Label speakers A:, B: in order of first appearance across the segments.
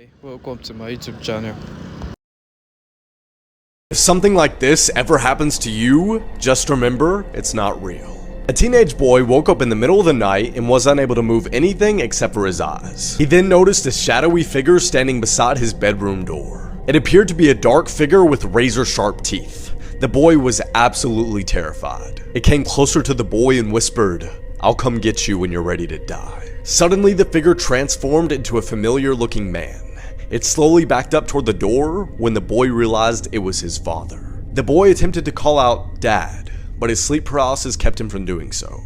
A: Hi, welcome to my YouTube channel.
B: If something like this ever happens to you, just remember, it's not real. A teenage boy woke up in the middle of the night and was unable to move anything except for his eyes. He then noticed a shadowy figure standing beside his bedroom door. It appeared to be a dark figure with razor-sharp teeth. The boy was absolutely terrified. It came closer to the boy and whispered, "I'll come get you when you're ready to die." Suddenly, the figure transformed into a familiar-looking man. It slowly backed up toward the door when the boy realized it was his father. The boy attempted to call out, "Dad," but his sleep paralysis kept him from doing so.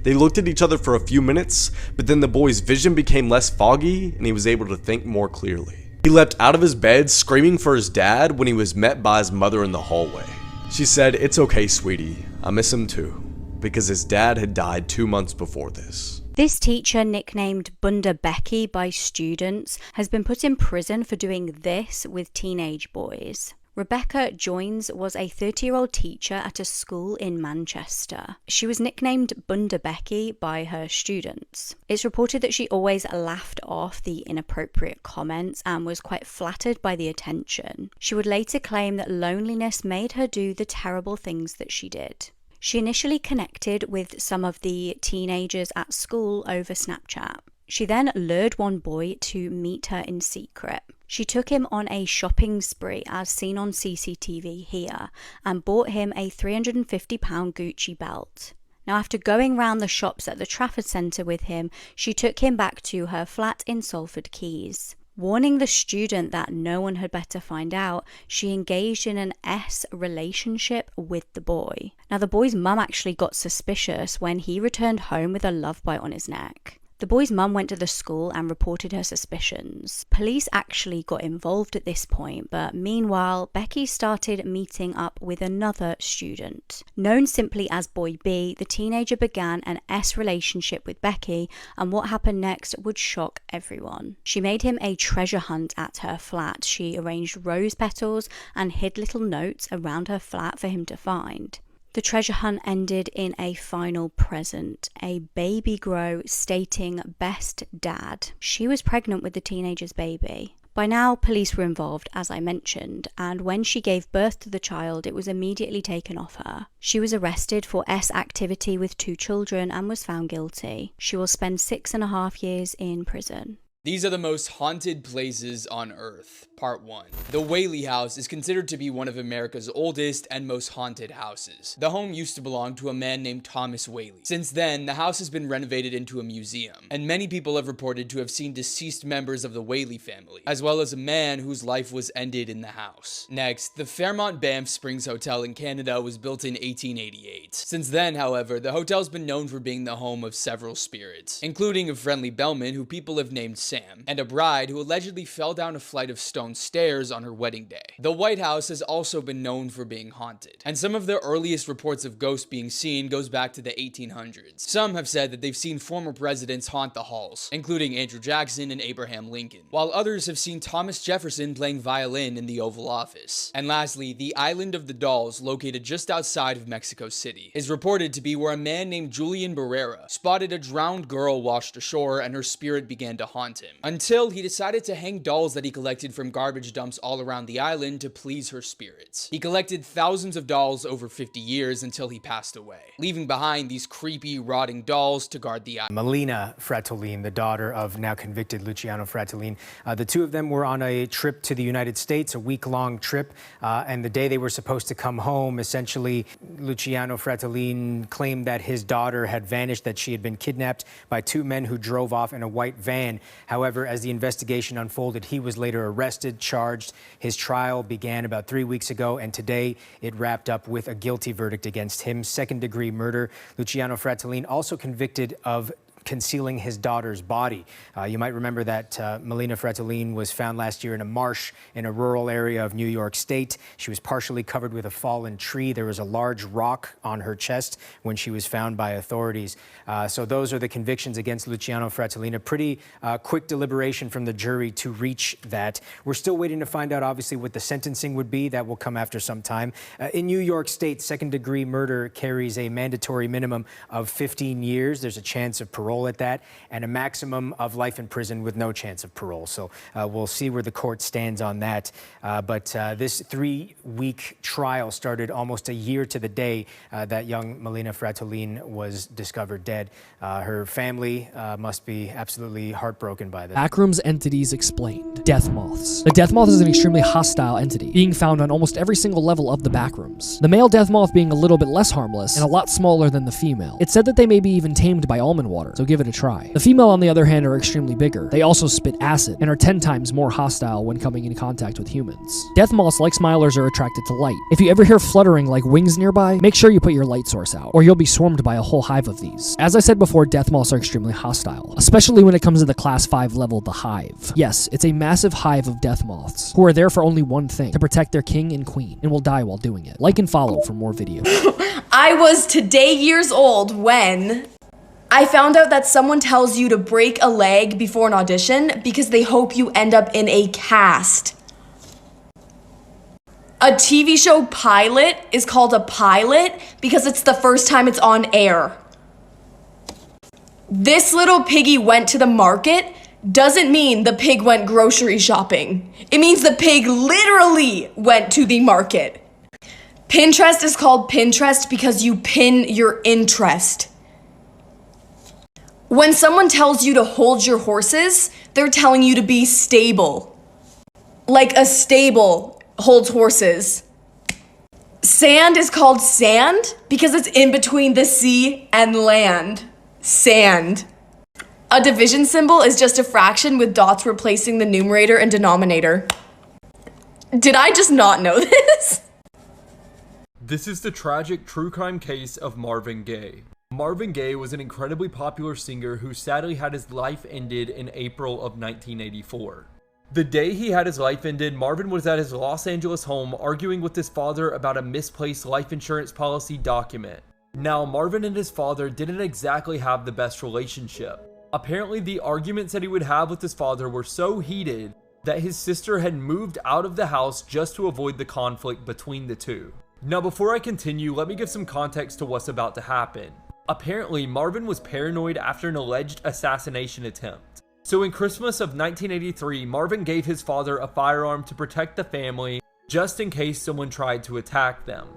B: They looked at each other for a few minutes, but then the boy's vision became less foggy and he was able to think more clearly. He leapt out of his bed screaming for his dad when he was met by his mother in the hallway. She said, "It's okay, sweetie. I miss him too," because his dad had died 2 months before this.
C: This teacher, nicknamed Bunda Becky by students, has been put in prison for doing this with teenage boys. Rebecca Joins was a 30-year-old teacher at a school in Manchester. She was nicknamed Bunda Becky by her students. It's reported that she always laughed off the inappropriate comments and was quite flattered by the attention. She would later claim that loneliness made her do the terrible things that she did. She initially connected with some of the teenagers at school over Snapchat. She then lured one boy to meet her in secret. She took him on a shopping spree as seen on CCTV here and bought him a £350 Gucci belt. Now, after going round the shops at the Trafford Centre with him, she took him back to her flat in Salford Quays. Warning the student that no one had better find out, she engaged in an S relationship with the boy. Now, the boy's mum actually got suspicious when he returned home with a love bite on his neck. The boy's mum went to the school and reported her suspicions. Police actually got involved at this point, but meanwhile, Becky started meeting up with another student. Known simply as Boy B, the teenager began an S relationship with Becky, and what happened next would shock everyone. She made him a treasure hunt at her flat. She arranged rose petals and hid little notes around her flat for him to find. The treasure hunt ended in a final present, a baby grow stating "best dad." She was pregnant with the teenager's baby. By now, police were involved, as I mentioned, and when she gave birth to the child, it was immediately taken off her. She was arrested for S activity with 2 children and was found guilty. She will spend 6.5 years in prison.
D: These are the most haunted places on Earth. Part 1. The Whaley House is considered to be one of America's oldest and most haunted houses. The home used to belong to a man named Thomas Whaley. Since then, the house has been renovated into a museum, and many people have reported to have seen deceased members of the Whaley family, as well as a man whose life was ended in the house. Next, the Fairmont Banff Springs Hotel in Canada was built in 1888. Since then, however, the hotel's been known for being the home of several spirits, including a friendly bellman who people have named Sam, and a bride who allegedly fell down a flight of stone stairs on her wedding day. The White House has also been known for being haunted, and some of the earliest reports of ghosts being seen goes back to the 1800s. Some have said that they've seen former presidents haunt the halls, including Andrew Jackson and Abraham Lincoln, while others have seen Thomas Jefferson playing violin in the Oval Office. And lastly, the Island of the Dolls, located just outside of Mexico City, is reported to be where a man named Julian Barrera spotted a drowned girl washed ashore and her spirit began to haunt him, until he decided to hang dolls that he collected from garbage dumps all around the island to please her spirits. He collected thousands of dolls over 50 years until he passed away, leaving behind these creepy, rotting dolls to guard the island.
E: Melina Fratellin, the daughter of now convicted Luciano Fratellin. The two of them were on a trip to the United States, a week-long trip, and the day they were supposed to come home, essentially, Luciano Fratellin claimed that his daughter had vanished, that she had been kidnapped by 2 men who drove off in a white van. However, as the investigation unfolded, he was later arrested, charged. His trial began about 3 weeks ago, and today it wrapped up with a guilty verdict against him, second-degree murder. Luciano Fratellin also convicted of concealing his daughter's body. You might remember that Melina Fratellin was found last year in a marsh in a rural area of New York State. She was partially covered with a fallen tree. There was a large rock on her chest when she was found by authorities. So those are the convictions against Luciano Fratellin. A pretty quick deliberation from the jury to reach that. We're still waiting to find out, obviously, what the sentencing would be. That will come after some time. In New York State, second-degree murder carries a mandatory minimum of 15 years. There's a chance of parole parole at that, and a maximum of life in prison with no chance of parole. So we'll see where the court stands on that. But this 3-week trial started almost a year to the day that young Melina Fratellin was discovered dead. Her family must be absolutely heartbroken by this.
F: Backrooms entities explained. Death moths. The death moth is an extremely hostile entity, being found on almost every single level of the backrooms. The male death moth being a little bit less harmless and a lot smaller than the female. It's said that they may be even tamed by almond water, so give it a try. The female, on the other hand, are extremely bigger. They also spit acid and are 10 times more hostile when coming in contact with humans. Death moths, like smilers, are attracted to light. If you ever hear fluttering like wings nearby, make sure you put your light source out, or you'll be swarmed by a whole hive of these. As I said before, death moths are extremely hostile, especially when it comes to the class 5 level, the hive. Yes, it's a massive hive of death moths, who are there for only one thing, to protect their king and queen, and will die while doing it. Like and follow for more videos.
G: I was today years old when I found out that someone tells you to break a leg before an audition because they hope you end up in a cast. A TV show pilot is called a pilot because it's the first time it's on air. This little piggy went to the market doesn't mean the pig went grocery shopping. It means the pig literally went to the market. Pinterest is called Pinterest because you pin your interest. When someone tells you to hold your horses, they're telling you to be stable. Like a stable holds horses. Sand is called sand because it's in between the sea and land. Sand. A division symbol is just a fraction with dots replacing the numerator and denominator. Did I just not know this?
H: This is the tragic true crime case of Marvin Gaye. Marvin Gaye was an incredibly popular singer who sadly had his life ended in April of 1984. The day he had his life ended, Marvin was at his Los Angeles home arguing with his father about a misplaced life insurance policy document. Now, Marvin and his father didn't exactly have the best relationship. Apparently, the arguments that he would have with his father were so heated that his sister had moved out of the house just to avoid the conflict between the two. Now, before I continue, let me give some context to what's about to happen. Apparently, Marvin was paranoid after an alleged assassination attempt. So in Christmas of 1983, Marvin gave his father a firearm to protect the family just in case someone tried to attack them.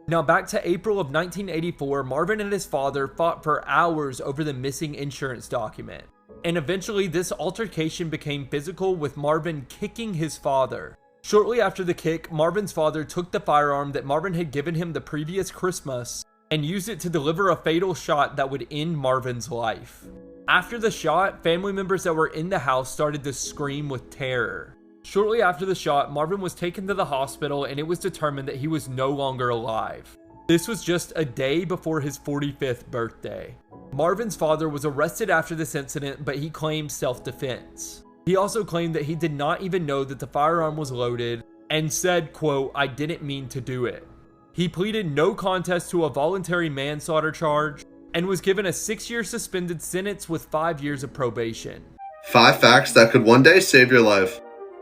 H: Now back to April of 1984, Marvin and his father fought for hours over the missing insurance document. And eventually this altercation became physical, with Marvin kicking his father. Shortly after the kick, Marvin's father took the firearm that Marvin had given him the previous Christmas and used it to deliver a fatal shot that would end Marvin's life. After the shot, family members that were in the house started to scream with terror. Shortly after the shot, Marvin was taken to the hospital and it was determined that he was no longer alive. This was just a day before his 45th birthday. Marvin's father was arrested after this incident, but he claimed self-defense. He also claimed that he did not even know that the firearm was loaded and said, quote, "I didn't mean to do it." He pleaded no contest to a voluntary manslaughter charge and was given a 6-year suspended sentence with 5 years of probation.
I: 5 facts that could one day save your life.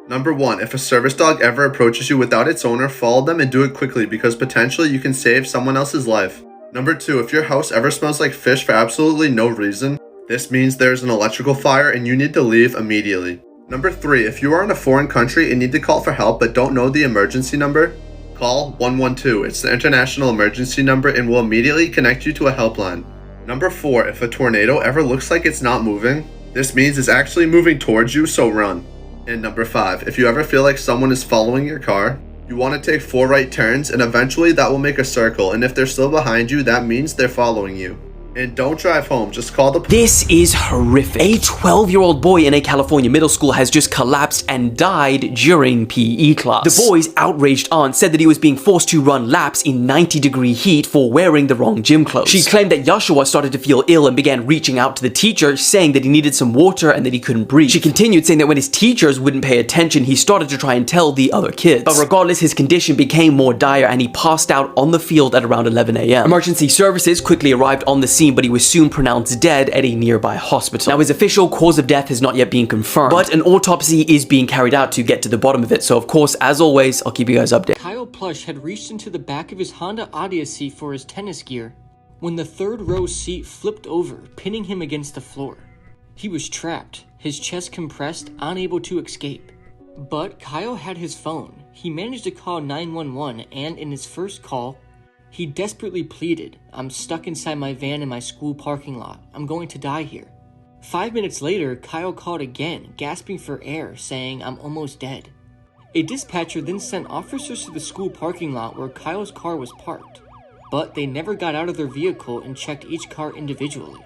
I: Number 1, if a service dog ever approaches you without its owner, follow them and do it quickly because potentially you can save someone else's life. Number 2, if your house ever smells like fish for absolutely no reason, this means there's an electrical fire and you need to leave immediately. Number 3, if you are in a foreign country and need to call for help but don't know the emergency number, call 112. It's the international emergency number and will immediately connect you to a helpline. Number 4, if a tornado ever looks like it's not moving, this means it's actually moving towards you, so run. And number 5, if you ever feel like someone is following your car, you want to take 4 right turns and eventually that will make a circle, and if they're still behind you, that means they're following you. And don't drive home, just call the
J: This is horrific. A 12-year-old boy in a California middle school has just collapsed and died during PE class. The boy's outraged aunt said that he was being forced to run laps in 90-degree heat for wearing the wrong gym clothes. She claimed that Joshua started to feel ill and began reaching out to the teacher, saying that he needed some water and that he couldn't breathe. She continued saying that when his teachers wouldn't pay attention, he started to try and tell the other kids. But regardless, his condition became more dire and he passed out on the field at around 11 a.m. Emergency services quickly arrived on the scene, but he was soon pronounced dead at a nearby hospital. Now, his official cause of death has not yet been confirmed, but an autopsy is being carried out to get to the bottom of it. So, of course, as always, I'll keep you guys updated.
K: Kyle Plush had reached into the back of his Honda Odyssey for his tennis gear when the third row seat flipped over, pinning him against the floor. He was trapped, his chest compressed, unable to escape. But Kyle had his phone. He managed to call 911, and in his first call, he desperately pleaded, "I'm stuck inside my van in my school parking lot. I'm going to die here." 5 minutes later, Kyle called again, gasping for air, saying, "I'm almost dead." A dispatcher then sent officers to the school parking lot where Kyle's car was parked, but they never got out of their vehicle and checked each car individually.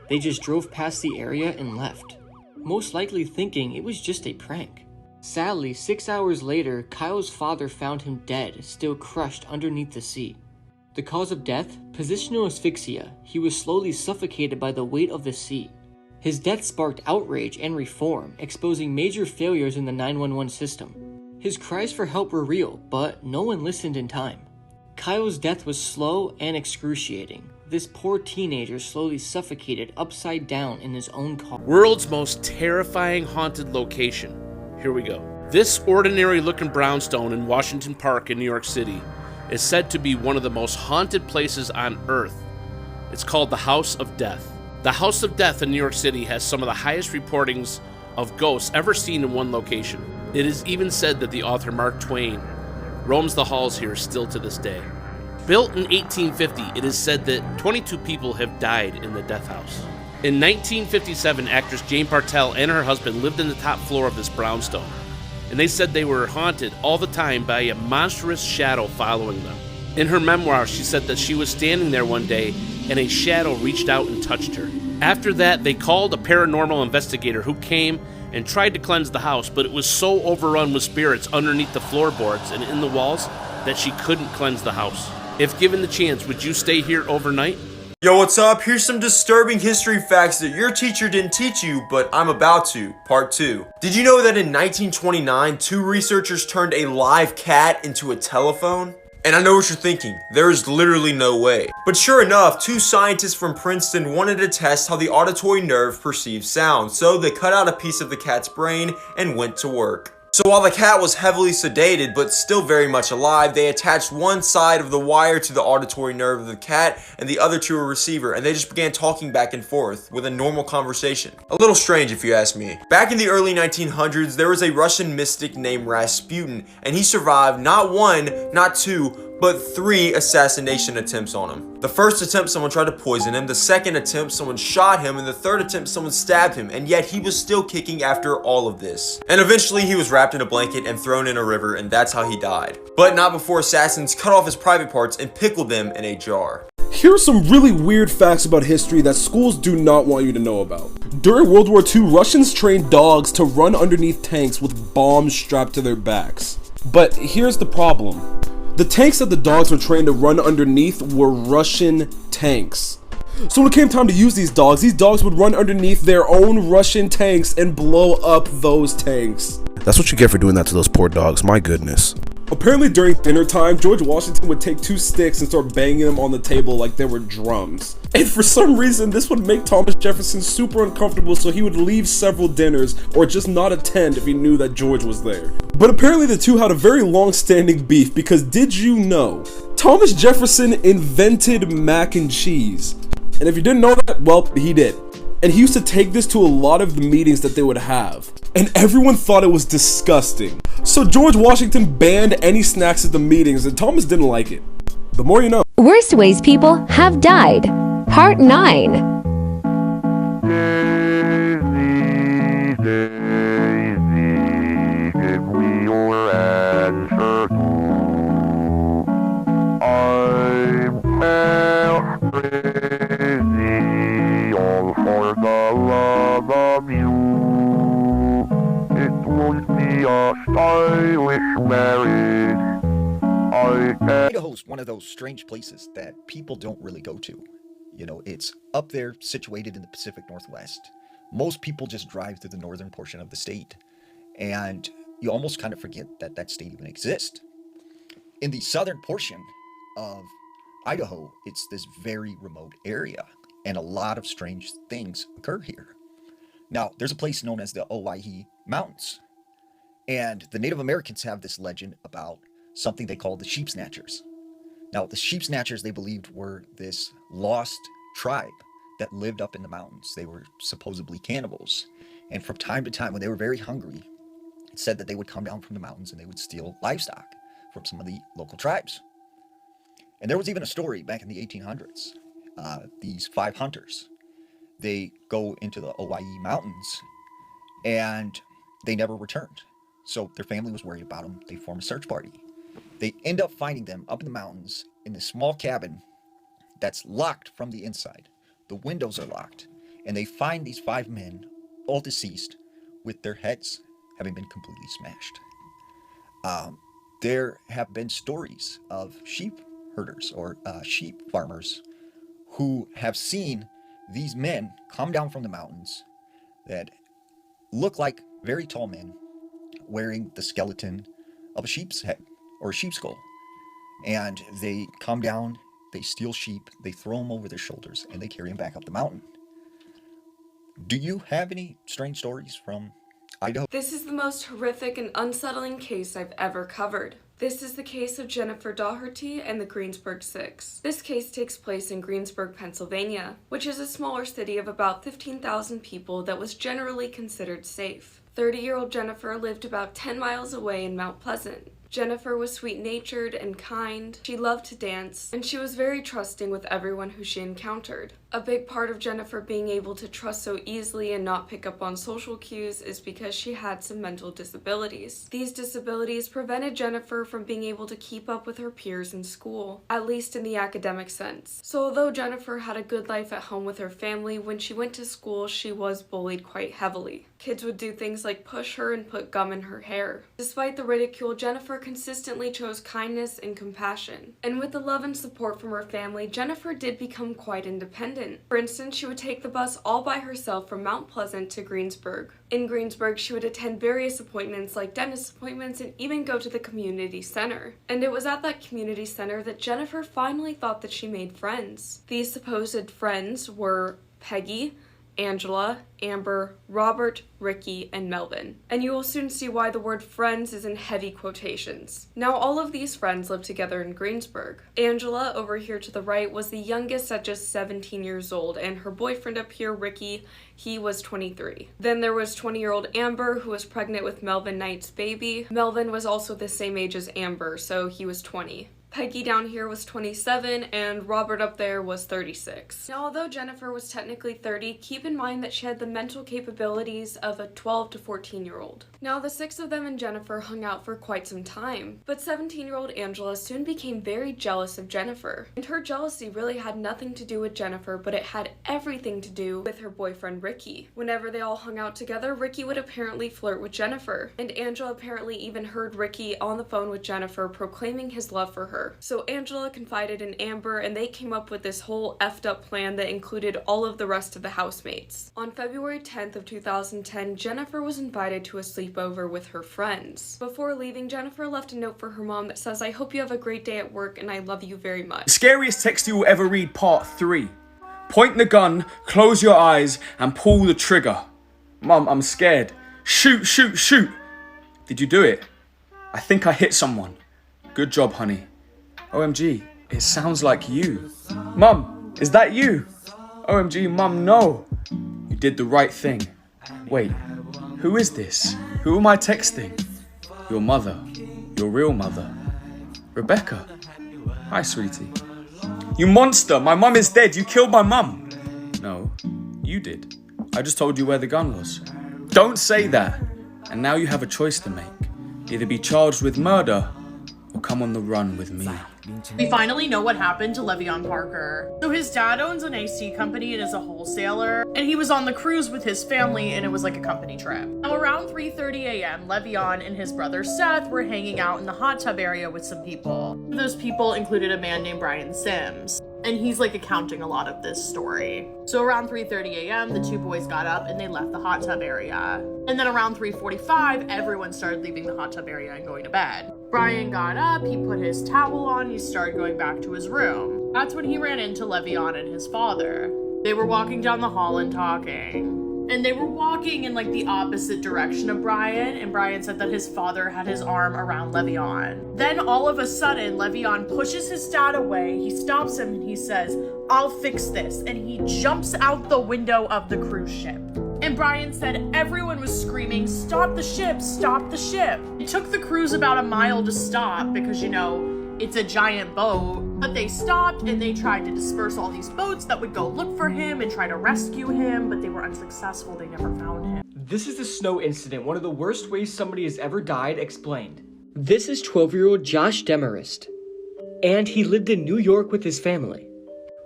K: They just drove past the area and left, most likely thinking it was just a prank. Sadly, 6 hours later, Kyle's father found him dead, still crushed underneath the seat. The cause of death? Positional asphyxia. He was slowly suffocated by the weight of the seat. His death sparked outrage and reform, exposing major failures in the 911 system. His cries for help were real, but no one listened in time. Kyle's death was slow and excruciating. This poor teenager slowly suffocated upside down in his own car.
L: World's most terrifying haunted location. Here we go. This ordinary looking brownstone in Washington Park in New York City is said to be one of the most haunted places on earth. It's called the House of Death. The House of Death in New York City has some of the highest reportings of ghosts ever seen in one location. It is even said that the author Mark Twain roams the halls here still to this day. Built in 1850, it is said that 22 people have died in the death house. In 1957, actress Jane Bartell and her husband lived in the top floor of this brownstone, and they said they were haunted all the time by a monstrous shadow following them. In her memoir, she said that she was standing there one day and a shadow reached out and touched her. After that, they called a paranormal investigator who came and tried to cleanse the house, but it was so overrun with spirits underneath the floorboards and in the walls that she couldn't cleanse the house. If given the chance, would you stay here overnight?
B: Yo, what's up? Here's some disturbing history facts that your teacher didn't teach you, but I'm about to. Part 2. Did you know that in 1929, 2 researchers turned a live cat into a telephone? And I know what you're thinking, there is literally no way. But sure enough, 2 scientists from Princeton wanted to test how the auditory nerve perceives sound, so they cut out a piece of the cat's brain and went to work. So while the cat was heavily sedated but still very much alive, they attached one side of the wire to the auditory nerve of the cat and the other to a receiver, and they just began talking back and forth with a normal conversation. A little strange if you ask me. Back in the early 1900s, there was a Russian mystic named Rasputin, and he survived not 1, not 2, but 3 assassination attempts on him. The first attempt, someone tried to poison him. The second attempt, someone shot him. And the third attempt, someone stabbed him. And yet he was still kicking after all of this. And eventually he was wrapped in a blanket and thrown in a river, and that's how he died. But not before assassins cut off his private parts and pickled them in a jar.
M: Here are some really weird facts about history that schools do not want you to know about. During World War II, Russians trained dogs to run underneath tanks with bombs strapped to their backs. But here's the problem. The tanks that the dogs were trained to run underneath were Russian tanks. So when it came time to use these dogs would run underneath their own Russian tanks and blow up those tanks.
N: That's what you get for doing that to those poor dogs, my goodness.
M: Apparently during dinner time, George Washington would take 2 sticks and start banging them on the table like they were drums. And for some reason, this would make Thomas Jefferson super uncomfortable, so he would leave several dinners or just not attend if he knew that George was there. But apparently the two had a very long-standing beef, because did you know, Thomas Jefferson invented mac and cheese. And if you didn't know that, well, he did. And he used to take this to a lot of the meetings that they would have. And everyone thought it was disgusting. So George Washington banned any snacks at the meetings, and Thomas didn't like it. The more you know.
O: Worst ways people have died. Part 9.
P: Idaho's one of those strange places that people don't really go to. You know, it's up there, situated in the Pacific Northwest. Most people just drive through the northern portion of the state, and you almost kind of forget that that state even exists. In the southern portion of Idaho, it's this very remote area, and a lot of strange things occur here. Now, there's a place known as the Owyhee Mountains, and the Native Americans have this legend about something they call the sheep snatchers. Now, the sheep snatchers, they believed, were this lost tribe that lived up in the mountains. They were supposedly cannibals. And from time to time, when they were very hungry, it said that they would come down from the mountains and they would steal livestock from some of the local tribes. And there was even a story back in the 1800s. These 5 hunters, they go into the Hawaii mountains and they never returned. So their family was worried about them. They form a search party. They end up finding them up in the mountains in this small cabin that's locked from the inside. The windows are locked. And they find these 5 men, all deceased, with their heads having been completely smashed. There have been stories of sheep herders or sheep farmers who have seen these men come down from the mountains that look like very tall men wearing the skeleton of a sheep's head or a sheep's skull. And they come down, they steal sheep, they throw them over their shoulders, and they carry them back up the mountain. Do you have any strange stories from Idaho?
Q: This is the most horrific and unsettling case I've ever covered. This is the case of Jennifer Doherty and the Greensburg Six. This case takes place in Greensburg, Pennsylvania, which is a smaller city of about 15,000 people that was generally considered safe. 30-year-old Jennifer lived about 10 miles away in Mount Pleasant. Jennifer was sweet-natured and kind, she loved to dance, and she was very trusting with everyone who she encountered. A big part of Jennifer being able to trust so easily and not pick up on social cues is because she had some mental disabilities. These disabilities prevented Jennifer from being able to keep up with her peers in school, at least in the academic sense. So although Jennifer had a good life at home with her family, when she went to school she was bullied quite heavily. Kids would do things like push her and put gum in her hair. Despite the ridicule, Jennifer consistently chose kindness and compassion. And with the love and support from her family, Jennifer did become quite independent. For instance, she would take the bus all by herself from Mount Pleasant to Greensburg. In Greensburg, she would attend various appointments like dentist appointments and even go to the community center. And it was at that community center that Jennifer finally thought that she made friends. These supposed friends were Peggy, Angela, Amber, Robert, Ricky, and Melvin. And you will soon see why the word friends is in heavy quotations. Now all of these friends lived together in Greensburg. Angela, over here to the right, was the youngest at just 17 years old, and her boyfriend up here, Ricky, he was 23. Then there was 20-year-old Amber, who was pregnant with Melvin Knight's baby. Melvin was also the same age as Amber, so he was 20. Peggy down here was 27, and Robert up there was 36. Now, although Jennifer was technically 30, keep in mind that she had the mental capabilities of a 12 to 14-year-old. Now, the 6 of them and Jennifer hung out for quite some time, but 17-year-old Angela soon became very jealous of Jennifer. And her jealousy really had nothing to do with Jennifer, but it had everything to do with her boyfriend Ricky. Whenever they all hung out together, Ricky would apparently flirt with Jennifer, and Angela apparently even heard Ricky on the phone with Jennifer proclaiming his love for her. So Angela confided in Amber, and they came up with this whole effed up plan that included all of the rest of the housemates. On February 10th of 2010, Jennifer was invited to a sleepover with her friends. Before leaving, Jennifer left a note for her mom that says, "I hope you have a great day at work and I love you very much."
R: Scariest text you will ever read, part 3. Point the gun, close your eyes, and pull the trigger. Mum, I'm scared. Shoot, shoot, shoot. Did you do it? I think I hit someone. Good job, honey. OMG, it sounds like you. Mum, is that you? OMG, Mum, no. You did the right thing. Wait, who is this? Who am I texting? Your mother. Your real mother. Rebecca. Hi, sweetie. You monster, my mum is dead. You killed my mum. No, you did. I just told you where the gun was. Don't say that. And now you have a choice to make. Either be charged with murder or come on the run with me.
S: We finally know what happened to Le'Veon Parker. So his dad owns an AC company and is a wholesaler, and he was on the cruise with his family and it was like a company trip. Now around 3:30 a.m., Le'Veon and his brother Seth were hanging out in the hot tub area with some people. Those people included a man named Brian Sims. And he's like accounting a lot of this story. So around 3:30 a.m., the 2 boys got up and they left the hot tub area. And then around 3:45, everyone started leaving the hot tub area and going to bed. Brian got up, he put his towel on, he started going back to his room. That's when he ran into Le'Veon and his father. They were walking down the hall and talking. And they were walking in like the opposite direction of Brian, and Brian said that his father had his arm around Le'Veon. Then all of a sudden, Le'Veon pushes his dad away, he stops him and he says, "I'll fix this," and he jumps out the window of the cruise ship. And Brian said everyone was screaming, "Stop the ship, stop the ship." It took the cruise about a mile to stop because, you know, it's a giant boat, but they stopped and they tried to disperse all these boats that would go look for him and try to rescue him, but they were unsuccessful. They never found him.
K: This is the snow incident, one of the worst ways somebody has ever died, explained. This is 12-year-old Josh Demarest, and he lived in New York with his family.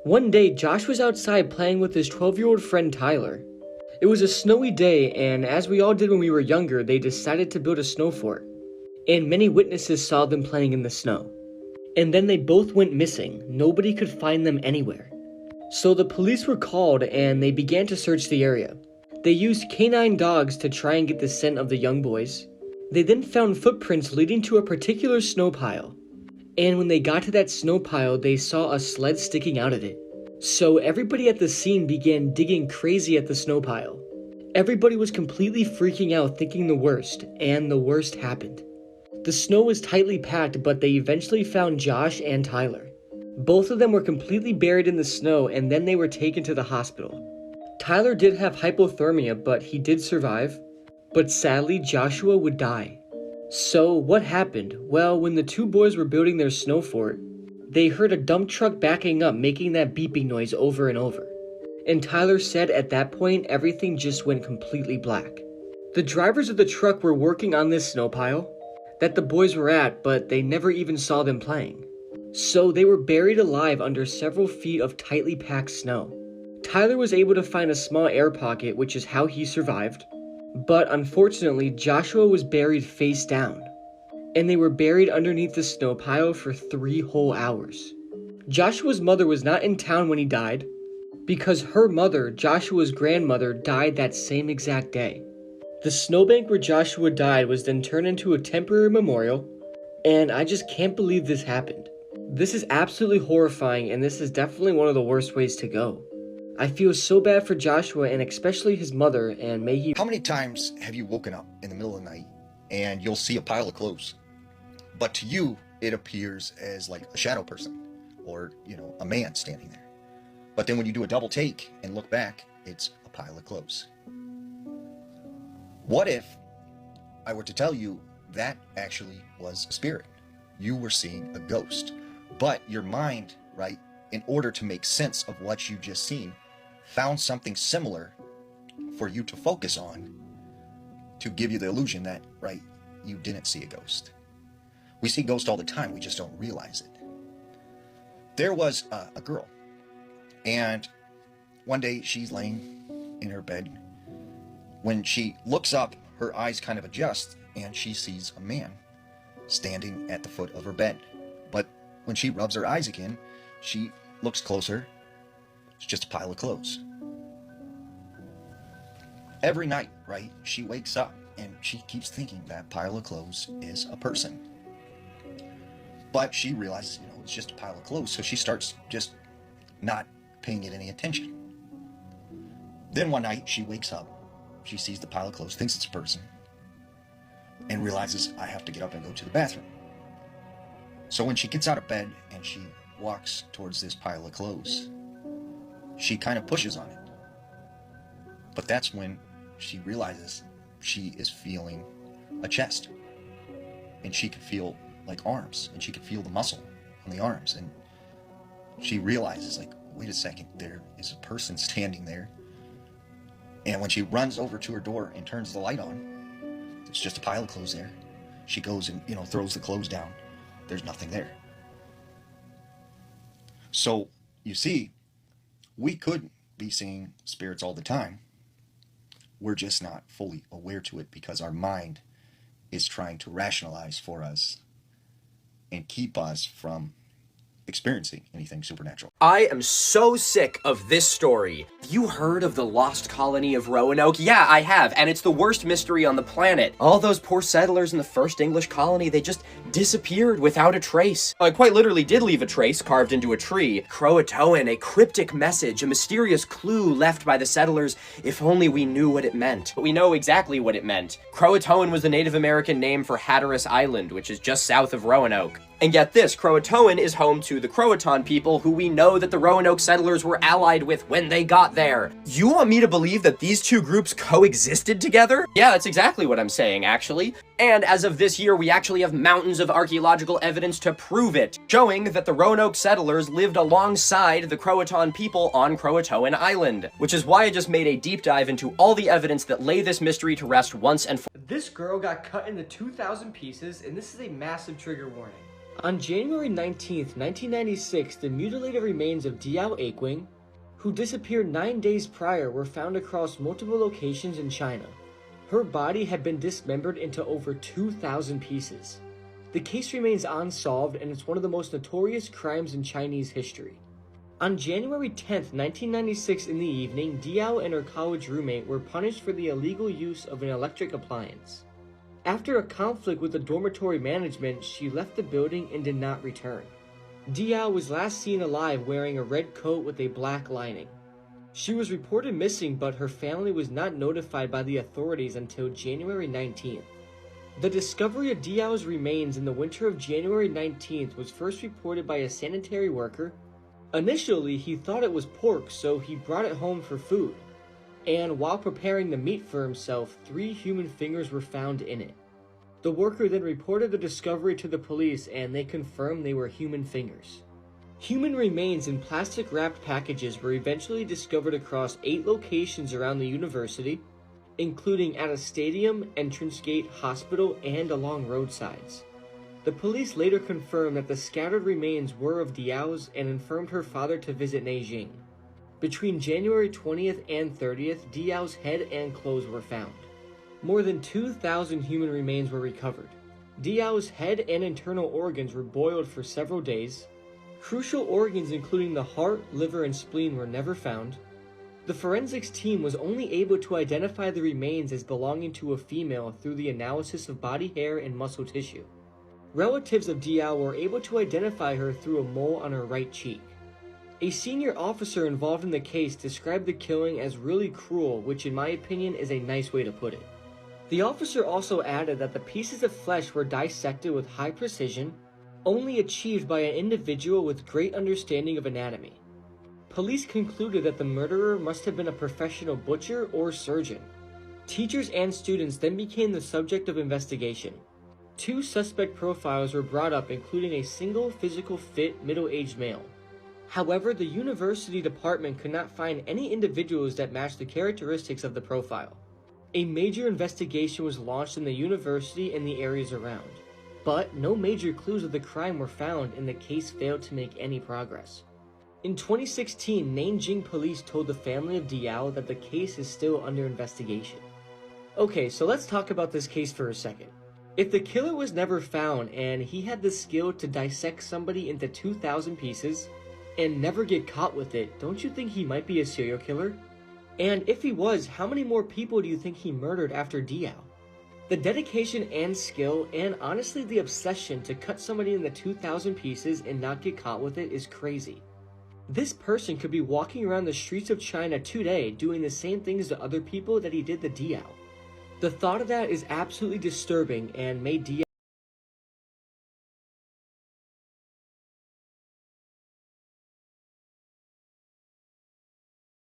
K: One day, Josh was outside playing with his 12-year-old friend Tyler. It was a snowy day, and as we all did when we were younger, they decided to build a snow fort. And many witnesses saw them playing in the snow. And then they both went missing. Nobody could find them anywhere. So the police were called and they began to search the area. They used canine dogs to try and get the scent of the young boys. They then found footprints leading to a particular snow pile. And when they got to that snow pile, they saw a sled sticking out of it. So everybody at the scene began digging crazy at the snow pile. Everybody was completely freaking out, thinking the worst, and the worst happened. The snow was tightly packed, but they eventually found Josh and Tyler. Both of them were completely buried in the snow, and then they were taken to the hospital. Tyler did have hypothermia, but he did survive. But sadly, Joshua would die. So what happened? Well, when the two boys were building their snow fort, they heard a dump truck backing up, making that beeping noise over and over. And Tyler said at that point, everything just went completely black. The drivers of the truck were working on this snow pile that the boys were at, but they never even saw them playing. So they were buried alive under several feet of tightly packed snow. Tyler was able to find a small air pocket, which is how he survived. But unfortunately, Joshua was buried face down. And they were buried underneath the snow pile for 3 whole hours. Joshua's mother was not in town when he died, because her mother, Joshua's grandmother, died that same exact day. The snowbank where Joshua died was then turned into a temporary memorial, and I just can't believe this happened. This is absolutely horrifying, and this is definitely one of the worst ways to go. I feel so bad for Joshua, and especially his mother, and may he...
P: How many times have you woken up in the middle of the night and you'll see a pile of clothes, but to you it appears as like a shadow person or, you know, a man standing there. But then when you do a double take and look back, it's a pile of clothes. What if I were to tell you that actually was a spirit? You were seeing a ghost, but your mind, right, in order to make sense of what you just seen, found something similar for you to focus on to give you the illusion that, right, you didn't see a ghost. We see ghosts all the time, we just don't realize it. There was a girl, and one day she's laying in her bed. When she looks up, her eyes kind of adjust, and she sees a man standing at the foot of her bed. But when she rubs her eyes again, she looks closer. It's just a pile of clothes. Every night, right, she wakes up and she keeps thinking that pile of clothes is a person. But she realizes, you know, it's just a pile of clothes, so she starts just not paying it any attention. Then one night she wakes up, she sees the pile of clothes, thinks it's a person, and realizes, I have to get up and go to the bathroom. So when she gets out of bed and she walks towards this pile of clothes, she kind of pushes on it. But that's when she realizes she is feeling a chest. And she could feel like arms, and she could feel the muscle on the arms. And she realizes, like, wait a second, there is a person standing there. And when she runs over to her door and turns the light on, it's just a pile of clothes there. She goes and, you know, throws the clothes down. There's nothing there. So, you see, we could be seeing spirits all the time. We're just not fully aware to it because our mind is trying to rationalize for us and keep us from experiencing anything supernatural.
J: I am so sick of this story. Have you heard of the lost colony of Roanoke? Yeah, I have, and it's the worst mystery on the planet. All those poor settlers in the first English colony, they just disappeared without a trace. I quite literally did leave a trace carved into a tree. Croatoan, a cryptic message, a mysterious clue left by the settlers, if only we knew what it meant. But we know exactly what it meant. Croatoan was the Native American name for Hatteras Island, which is just south of Roanoke. And get this, Croatoan is home to the Croatan people who we know that the Roanoke settlers were allied with when they got there. You want me to believe that these two groups coexisted together? Yeah, that's exactly what I'm saying, actually. And as of this year, we actually have mountains of archaeological evidence to prove it, showing that the Roanoke settlers lived alongside the Croatan people on Croatoan Island, which is why I just made a deep dive into all the evidence that lay this mystery to rest once and for.
K: This girl got cut into 2,000 pieces, and this is a massive trigger warning. On January 19th, 1996, the mutilated remains of Diao Aquing, who disappeared 9 days prior, were found across multiple locations in China. Her body had been dismembered into over 2,000 pieces. The case remains unsolved, and it's one of the most notorious crimes in Chinese history. On January 10th, 1996 in the evening, Diao and her college roommate were punished for the illegal use of an electric appliance. After a conflict with the dormitory management, she left the building and did not return. Diao was last seen alive wearing a red coat with a black lining. She was reported missing, but her family was not notified by the authorities until January 19th. The discovery of Diao's remains in the winter of January 19th was first reported by a sanitary worker. Initially, he thought it was pork, so he brought it home for food. And while preparing the meat for himself, 3 human fingers were found in it. The worker then reported the discovery to the police, and they confirmed they were human fingers. Human remains in plastic-wrapped packages were eventually discovered across 8 locations around the university, including at a stadium, entrance gate, hospital, and along roadsides. The police later confirmed that the scattered remains were of Diao's and informed her father to visit Nanjing. Between January 20th and 30th, Diao's head and clothes were found. More than 2,000 human remains were recovered. Diao's head and internal organs were boiled for several days. Crucial organs including the heart, liver, and spleen were never found. The forensics team was only able to identify the remains as belonging to a female through the analysis of body hair and muscle tissue. Relatives of Diao were able to identify her through a mole on her right cheek. A senior officer involved in the case described the killing as really cruel, which in my opinion is a nice way to put it. The officer also added that the pieces of flesh were dissected with high precision, only achieved by an individual with great understanding of anatomy. Police concluded that the murderer must have been a professional butcher or surgeon. Teachers and students then became the subject of investigation. 2 suspect profiles were brought up, including a single physical fit middle-aged male. However, the university department could not find any individuals that matched the characteristics of the profile. A major investigation was launched in the university and the areas around, but no major clues of the crime were found and the case failed to make any progress. In 2016, Nanjing police told the family of Diao that the case is still under investigation. Okay, so let's talk about this case for a second. If the killer was never found and he had the skill to dissect somebody into 2,000 pieces, and never get caught with it, don't you think he might be a serial killer? And if he was, how many more people do you think he murdered after Diao? The dedication and skill, and honestly the obsession to cut somebody into 2,000 pieces and not get caught with it is crazy. This person could be walking around the streets of China today doing the same things to other people that he did to Diao. The thought of that is absolutely disturbing and made Diao